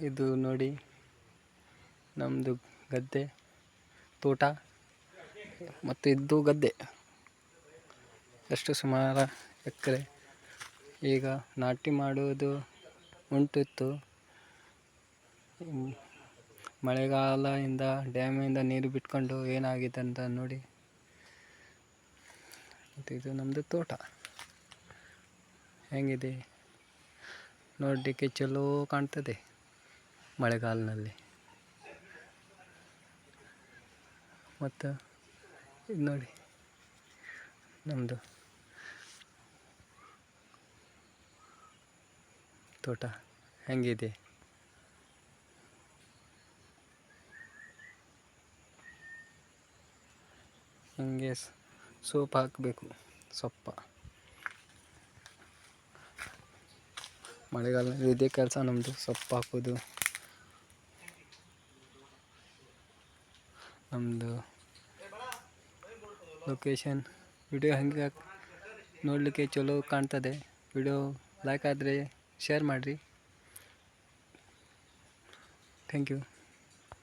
ಇದು ನೋಡಿ ನಮ್ಮದು ಗದ್ದೆ ತೋಟ ಮತ್ತು ಇದು ಗದ್ದೆ ಎಷ್ಟು ಸುಮಾರು ಎಕರೆ. ಈಗ ನಾಟಿ ಮಾಡುವುದು ಉಂಟಿತ್ತು. ಮಳೆಗಾಲದಿಂದ ಡ್ಯಾಮಿಂದ ನೀರು ಬಿಟ್ಕೊಂಡು ಏನಾಗಿದೆ ಅಂತ ನೋಡಿ. ಮತ್ತು ಇದು ನಮ್ಮದು ತೋಟ ಹೆಂಗಿದೆ ನೋಡಲಿಕ್ಕೆ ಚಲೋ ಕಾಣ್ತದೆ ಮಳೆಗಾಲದಲ್ಲಿ. ಮತ್ತು ಇದು ನೋಡಿ ನಮ್ಮದು ತೋಟ ಹೆಂಗಿದೆ. ಹಿಂಗೆ ಸೊಪ್ಪು ಹಾಕಬೇಕು. ಮಳೆಗಾಲದಲ್ಲಿ ಇದೇ ಕೆಲಸ ನಮ್ಮದು, ಸೊಪ್ಪು ಹಾಕೋದು. ನಮ್ಮದು ಲೊಕೇಶನ್ ವಿಡಿಯೋ ಹಂಗೆ ನೋಡಲಿಕ್ಕೆ ಚಲೋ ಕಾಣ್ತದೆ. ವಿಡಿಯೋ ಲೈಕ್ ಆದರೆ ಶೇರ್ ಮಾಡಿರಿ. Thank you.